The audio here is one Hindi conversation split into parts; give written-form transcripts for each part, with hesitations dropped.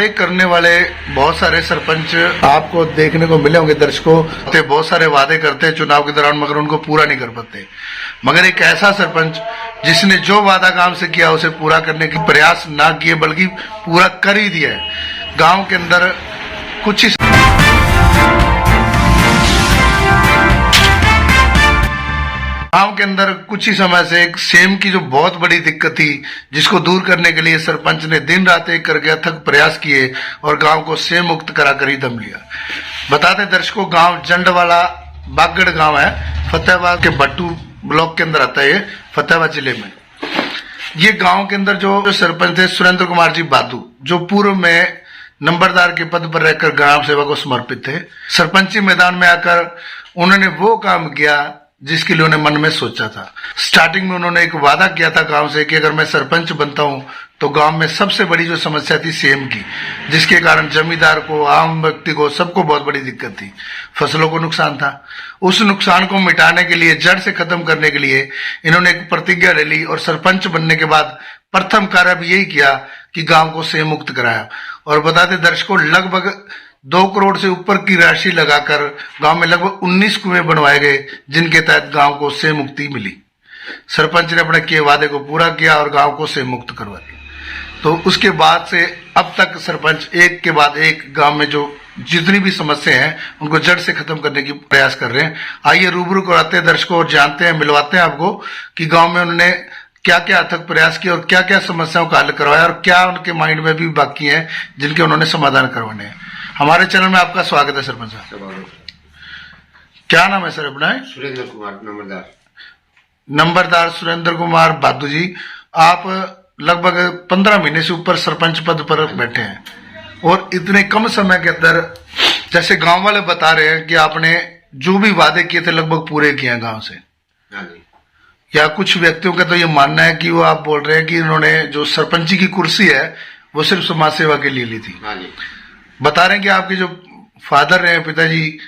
वादे करने वाले बहुत सारे सरपंच आपको देखने को मिले होंगे दर्शकों। ते बहुत सारे वादे करते हैं चुनाव के दौरान, मगर उनको पूरा नहीं कर पाते। मगर एक ऐसा सरपंच जिसने जो वादा काम से किया उसे पूरा करने की प्रयास ना किए बल्कि पूरा कर ही दिया है। गांव के अंदर कुछ ही समय से एक सेम की जो बहुत बड़ी दिक्कत थी, जिसको दूर करने के लिए सरपंच ने दिन रात एक करके अथक प्रयास किए और गांव को सेम मुक्त कराकर ही दम लिया। बताते दर्शकों, गांव जंडवाला बागड़ गांव है, फतेहाबाद के भट्टू ब्लॉक के अंदर आता है, ये फतेहाबाद जिले में। ये गांव के अंदर जो सरपंच थे सुरेंद्र कुमार जी बादू, जो पूर्व में नंबरदार के पद पर रहकर ग्राम सेवा को समर्पित थे। सरपंची मैदान में आकर उन्होंने वो काम किया जिसके लिए उन्हें मन में सोचा था। स्टार्टिंग में उन्होंने एक वादा किया था गांव से कि अगर मैं सरपंच बनता हूं तो गांव में सबसे बड़ी जो समस्या थी सेम की, जिसके कारण जमींदार को, आम व्यक्ति को, सबको बहुत बड़ी दिक्कत थी। फसलों को नुकसान था। उस नुकसान को मिटाने के लिए, जड़ से खत्म करने के लिए इन्होंने एक प्रतिज्ञा ले ली और सरपंच बनने के बाद प्रथम कार्य भी यही किया कि गांव को सेम मुक्त कराया। और बताते दर्शकों, लगभग 2 करोड़ से ऊपर की राशि लगाकर गांव में लगभग 19 कुएं बनवाए गए, जिनके तहत गांव को सेम मुक्ति मिली। सरपंच ने अपने किए वादे को पूरा किया और गांव को सेम मुक्त करवा दिया। तो उसके बाद से अब तक सरपंच एक के बाद एक गांव में जो जितनी भी समस्या हैं उनको जड़ से खत्म करने की प्रयास कर रहे हैं। आइए रूबरू कराते हैं दर्शकों और जानते हैं, मिलवाते हैं आपको कि गांव में उन्होंने क्या क्या अथक प्रयास किया और क्या क्या समस्याओं का हल करवाया और क्या उनके माइंड में भी बाकी है जिनके उन्होंने समाधान करवाने हैं। हमारे चैनल में आपका स्वागत है सरपंच साहब। क्या नाम है सर अपना? सुरेंद्र कुमार नंबरदार सुरेंद्र कुमार बादू जी। आप लगभग 15 महीने से ऊपर सरपंच पद पर बैठे हैं और इतने कम समय के अंदर, जैसे गांव वाले बता रहे हैं कि आपने जो भी वादे किए थे लगभग पूरे किए हैं गांव से। या कुछ व्यक्तियों का तो ये मानना है कि वो आप बोल रहे हैं कि इन्होंने जो सरपंची की कुर्सी है वो सिर्फ समाज सेवा के लिए ली थी। बता रहे हैं कि आपके जो फादर रहे, पिताजी,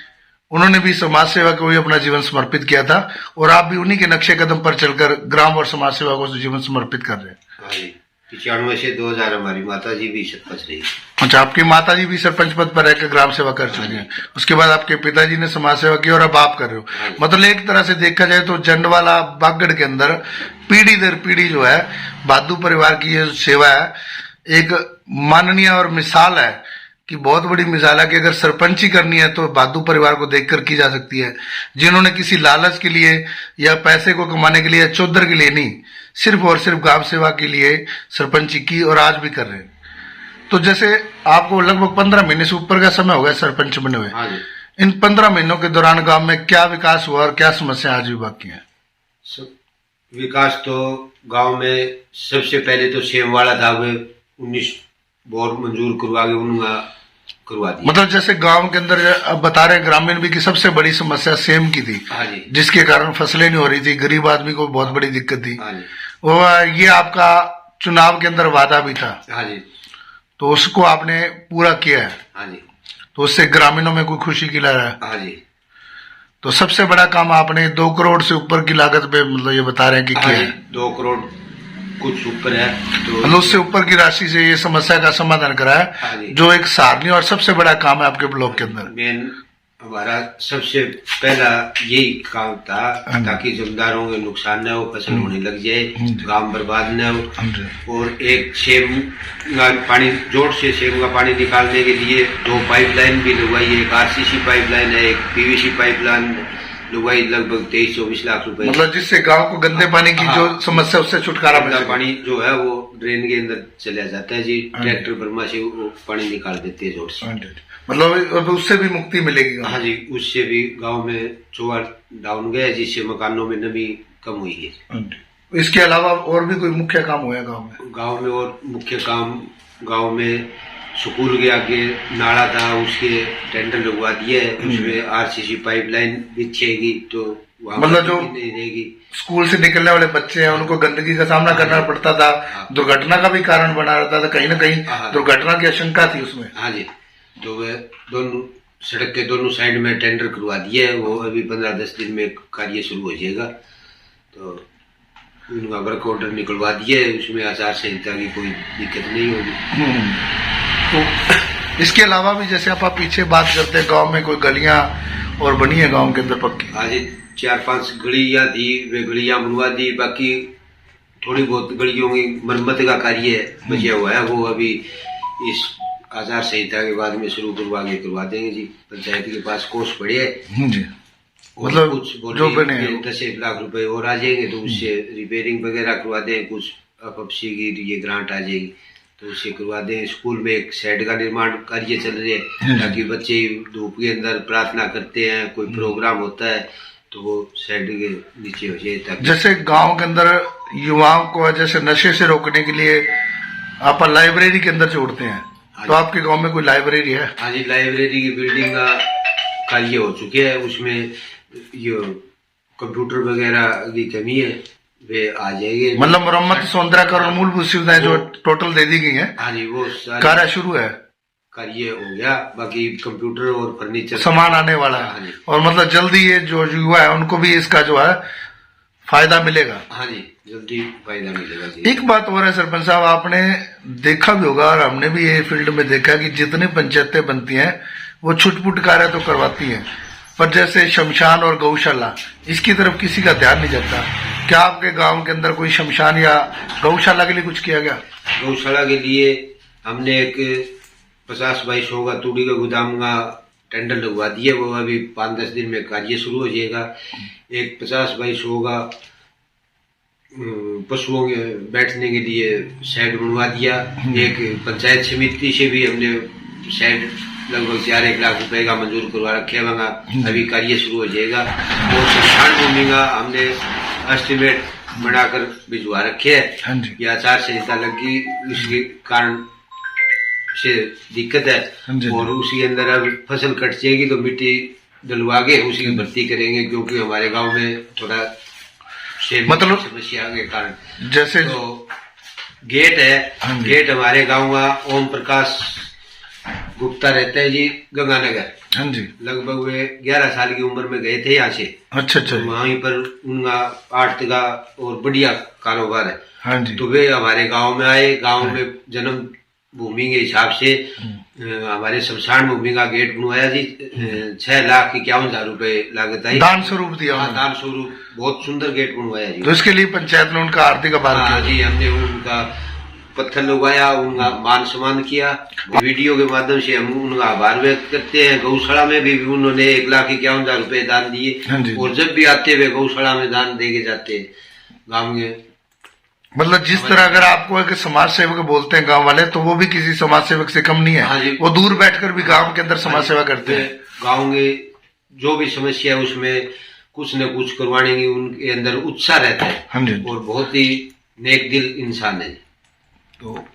उन्होंने भी समाज सेवा को ही अपना जीवन समर्पित किया था और आप भी उन्हीं के नक्शे कदम पर चलकर ग्राम और समाज सेवा को जीवन समर्पित कर रहे हैं। 95 से 2000 हमारी माता जी भी सरपंच रही। अच्छा, आपकी माता जी भी सरपंच पद पर रहकर ग्राम सेवा कर चुके हैं। उसके बाद आपके पिताजी ने समाज सेवा की और अब आप कर रहे हो। मतलब एक तरह से देखा जाए तो जंडवाला बागड़ के अंदर पीढ़ी दर पीढ़ी जो है बादू परिवार की ये सेवा है, एक माननीय और मिसाल है कि बहुत बड़ी मिसाल है कि अगर सरपंची करनी है तो बादू परिवार को देखकर की जा सकती है, जिन्होंने किसी लालच के लिए या पैसे को कमाने के लिए या चौधर के लिए नहीं, सिर्फ और सिर्फ गांव सेवा के लिए सरपंची की और आज भी कर रहे हैं। तो जैसे आपको लगभग 15 महीने से ऊपर का समय हो गया सरपंच बने हुए, इन 15 महीनों के दौरान गांव में क्या विकास हुआ और क्या समस्या आज भी बाकी है? विकास तो गांव में सबसे पहले तो सेम वाला था, वे 19 बोर मंजूर करवा दी। मतलब जैसे गांव के अंदर अब बता रहे हैं ग्रामीण भी की सबसे बड़ी समस्या सेम की थी, जिसके कारण फसलें नहीं हो रही थी, गरीब आदमी को बहुत बड़ी दिक्कत थी। वो ये आपका चुनाव के अंदर वादा भी था, तो उसको आपने पूरा किया है। तो उससे ग्रामीणों में कोई खुशी की लहर है। तो सबसे बड़ा काम आपने 2 करोड़ से ऊपर की लागत पे, मतलब ये बता रहे हैं कि किया है। 2 करोड़ कुछ ऊपर है, तो उससे ऊपर की राशि से ये समस्या का समाधान करा है, जो एक सराहनीय और सबसे बड़ा काम है आपके ब्लॉक के अंदर। मेन हमारा सबसे पहला यही काम था ताकि जमींदारों के नुकसान न हो, फसल होने लग जाए, गांव बर्बाद न हो। और एक सेम का पानी, जोड़ से सेम का पानी निकालने के लिए 2 पाइपलाइन भी लगवाई है। एक RCC पाइपलाइन है, एक PVC पाइपलाइन लगवाई, लगभग 23-24 लाख रुपए। मतलब जिससे गांव को गंदे पानी की जो समस्या उससे छुटकारा मिला। पानी जो है वो ड्रेन के अंदर चला जाता है जी, ट्रैक्टर बर्मा से वो पानी निकाल देते हैं जोड़ से। मतलब उससे भी मुक्ति मिलेगी। हाँ जी, उससे भी गांव में चोआ डाउन गया, जिससे मकानों में नमी कम हुई है। इसके अलावा और भी कोई मुख्य काम हुआ गाँव में? गाँव में और मुख्य काम, गाँव में स्कूल के आगे नाला था, उसके टेंडर लगवा दिए, उसमें RCC पाइपलाइन बिछेगी तो मतलब जो नहीं रहेगी। स्कूल से निकलने वाले बच्चे हैं उनको गंदगी का सामना करना पड़ता था, दुर्घटना का भी कारण बना रहता था, कहीं ना कहीं दुर्घटना की आशंका थी उसमें। हाँ जी, तो वे दोनों सड़क के दोनों साइड में टेंडर करवा दिए, वो अभी 15-10 दिन में कार्य शुरू हो जाएगा। तो उनका वर्क ऑर्डर निकलवा दिए, उसमें आचार संहिता की कोई दिक्कत नहीं होगी। तो इसके अलावा भी जैसे आप पीछे बात करते हैं, गांव में कोई गलियां और बनी है गांव के अंदर पक्की? आज 4-5 गलियां थी, वे गलियां बनवा दी। बाकी थोड़ी बहुत गलियों की मरम्मत का कार्य बचा हुआ है, वो अभी इस आचार संहिता के बाद में शुरू करवा देंगे जी। पंचायत के पास कोष पड़े है जी, और मतलब कुछ जो बने 10 लाख रुपए और आ जाएंगे तो उससे रिपेयरिंग वगैरह करवा दें। कुछ अपसी की ये ग्रांट आ जाएगी तो उससे करवा दें। स्कूल में एक शेड का निर्माण कार्य चल रहा है ताकि बच्चे धूप के अंदर प्रार्थना करते हैं, कोई प्रोग्राम होता है तो वो शेड के नीचे हो जाए। ताकि जैसे गांव के अंदर युवाओं को जैसे नशे से रोकने के लिए आप लाइब्रेरी के अंदर जोड़ते हैं, तो आपके गांव में कोई लाइब्रेरी है? हाँ जी, लाइब्रेरी की बिल्डिंग का कार्य हो चुके हैं, उसमें ये कंप्यूटर वगैरह की कमी है, वे आ जाएंगे। मतलब मरम्मत, सौंदर्यकरण और मूलभूत सुविधाएं जो टोटल दे दी गई हैं, हाँ जी, वो कार्य शुरू है, कार्य हो गया। बाकी कंप्यूटर और फर्नीचर सामान आने वाला हाँ है जी। और मतलब जल्दी ये जो युवा है उनको भी इसका जो है फायदा मिलेगा। हाँ जी, जल्दी फायदा मिलेगा जी। एक बात और है सरपंच साहब, आपने देखा भी होगा और हमने भी ये फील्ड में देखा कि जितनी पंचायतें बनती हैं वो छुटपुट कार्य तो करवाती हैं, पर जैसे शमशान और गौशाला इसकी तरफ किसी का ध्यान नहीं जाता। क्या आपके गांव के अंदर कोई शमशान या गौशाला के लिए कुछ किया गया? गौशाला के लिए हमने एक 50 बाई 100 का तूड़ी का गोदाम का टेंडर लगवा दिया, वो अभी 5-10 दिन में कार्य शुरू हो जाएगा। एक 50 बाई 100 का पशुओं के बैठने के लिए शेड बनवा दिया। एक पंचायत समिति से भी हमने शेड लगभग 4-1 लाख रुपए का मंजूर करवा रखे हैं, अभी कार्य शुरू हो जाएगा। और शमशान भूमि का हमने एस्टिमेट बनाकर भिजवा रखे हाँ जी। है। ये आचार संहिता लगी, इसके कारण से दिक्कत है हाँ जी। और उसी अंदर अब फसल कट जाएगी तो मिट्टी डलवा के उसी की भर्ती करेंगे, क्योंकि हमारे गांव में थोड़ा मतलब समस्या के कारण जैसे तो गेट है। हाँ जी। गेट हमारे गांव का ओम प्रकाश गुप्ता रहते हैं जी, गंगानगर। हाँ जी। लगभग वे 11 साल की उम्र में गए थे यहाँ से। अच्छा अच्छा। तो वहीं पर उनका आर्ट का और बढ़िया कारोबार है। हाँ जी। तो वे हमारे गांव में आए। गांव में जन्म भूमि के हिसाब से हमारे शमशान भूमि का गेट बनवाया जी। 6,51,000 रुपए लागत आई। दान स्वरूप दिया हाँ, उन्होंने। दान स्वरूप बहुत सुंदर गेट बनवाया जी। तो इसके लिए पंचायत ने उनका आर्थिक आभार हाँ किया। जी, हमने उनका पत्थर लगवाया, उनका मान सम्मान किया। वीडियो के माध्यम से हम उनका आभार व्यक्त करते हैं। गौशाला में भी उन्होंने 1,51,000 रुपए दान दिए। हाँ जी। और जब भी आते हुए गौशाला में दान दे के जाते हैं गाँव के। मतलब जिस तरह अगर आपको एक समाज सेवक बोलते हैं गांव वाले, तो वो भी किसी समाज सेवक से कम नहीं हाँ है। जी। वो दूर बैठकर भी गांव के अंदर समाज सेवा करते हैं। गाँव के जो भी समस्या है उसमें कुछ न कुछ करवाने की उनके अंदर उत्साह रहता है। हाँ जी। और बहुत ही नेक दिल इंसान है। तो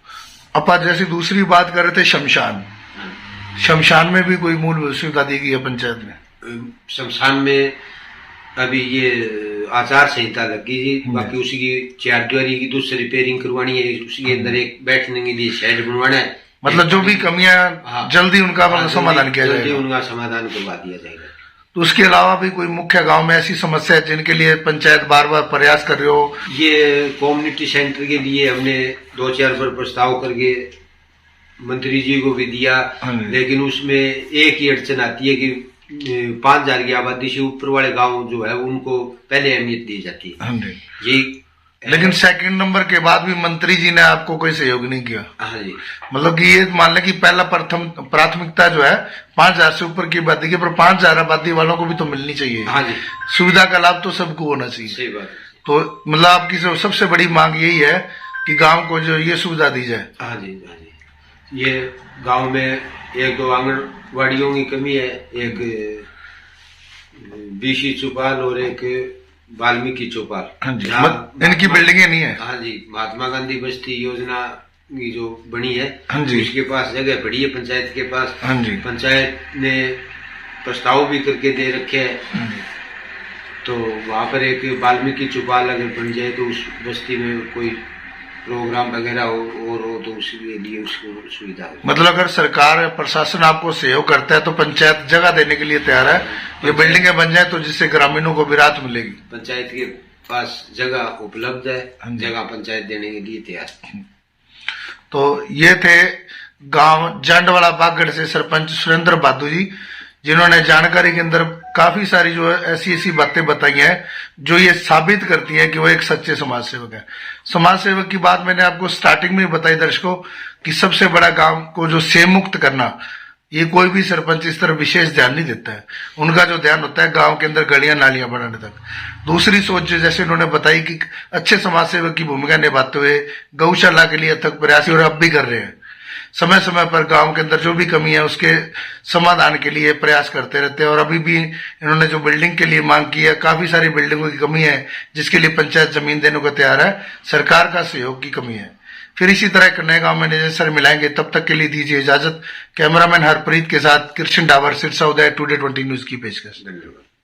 अपा जैसे दूसरी बात कर रहे थे शमशान, शमशान में भी कोई मूल सुविधा दी गई है पंचायत में? शमशान में अभी ये आचार संहिता लगी जी। बाकी उसी की 4 दीवारी की दूसरी रिपेयरिंग करवानी है। उसी के अंदर एक बैठने के लिए शेड बनवाना है। मतलब जो भी कमियां हाँ। जल्दी उनका मतलब हाँ, समाधान किया जल्दी जाएगा। उनका समाधान करवा दिया जाएगा। तो उसके अलावा भी कोई मुख्य गांव में ऐसी समस्या है जिनके लिए पंचायत बार बार प्रयास कर रहे हो? ये कम्युनिटी सेंटर के लिए हमने 2-4 बार प्रस्ताव करके मंत्री जी को भी दिया, लेकिन उसमें एक ही अड़चन आती है कि 5,000 की आबादी से ऊपर वाले गांव जो है उनको पहले अहमियत दी जाती है। ये लेकिन सेकंड नंबर के बाद भी मंत्री जी ने आपको कोई सहयोग नहीं किया? हाँ जी। मतलब कि ये मान लें कि पहला प्राथमिकता जो है 5,000 से ऊपर की आबादी की, पर 5,000 आबादी वालों को भी तो मिलनी चाहिए। हाँ जी। सुविधा का लाभ तो सबको होना चाहिए। सही बात। तो मतलब आपकी सबसे बड़ी मांग यही है कि गांव को जो ये सुविधा दी जाए। हाँ जी, हाँ जी। ये गांव में 1-2 आंगनवाड़ियों की कमी है, एक बीसी चौपाल और एक वाल्मीकि चौपाल। हाँ जी। इनकी बिल्डिंगें नहीं है। हाँ जी। महात्मा गांधी बस्ती योजना की जो बनी है, हाँ जी, उसके पास जगह पड़ी है पंचायत के पास। हाँ जी। पंचायत ने प्रस्ताव भी करके दे रखे है। तो वहां पर एक वाल्मीकि चौपाल अगर बन जाए तो उस बस्ती में कोई प्रोग्राम वगैरह हो तो उसके लिए उसको सुविधा हो। मतलब अगर सरकार प्रशासन आपको सहयोग करता है तो पंचायत जगह देने के लिए तैयार है। ये बिल्डिंगें बन जाए तो जिससे ग्रामीणों को भी राहत मिलेगी। पंचायत के पास जगह उपलब्ध है, जगह पंचायत देने के लिए तैयार। तो ये थे गांव जांडवाला बागड़ से सरपंच सुरेंद्र बादू जी, जिन्होंने जानकारी के अंदर काफी सारी जो ऐसी ऐसी बातें बताई हैं जो ये साबित करती हैं कि वो एक सच्चे समाज सेवक है। समाज सेवक की बात मैंने आपको स्टार्टिंग में बताई दर्शकों कि सबसे बड़ा गांव को जो सेम मुक्त करना, ये कोई भी सरपंच इस तरह विशेष ध्यान नहीं देता है। उनका जो ध्यान होता है गांव के अंदर गलियां नालियां बनाने तक। दूसरी सोच जैसे उन्होंने बताई कि अच्छे समाज सेवक की भूमिका निभाते हुए गौशाला के लिए अथक प्रयास और अब भी कर रहे हैं। समय समय पर गांव के अंदर जो भी कमी है उसके समाधान के लिए प्रयास करते रहते हैं। और अभी भी इन्होंने जो बिल्डिंग के लिए मांग की है, काफी सारी बिल्डिंगों की कमी है जिसके लिए पंचायत जमीन देने को तैयार है। सरकार का सहयोग की कमी है। फिर इसी तरह एक नए गांव में नए सर मिलाएंगे, तब तक के लिए दीजिए इजाजत। कैमरामैन हरप्रीत के साथ कृष्ण डावर, सिरसा उदय, टुडे 20 न्यूज की पेशकश। धन्यवाद।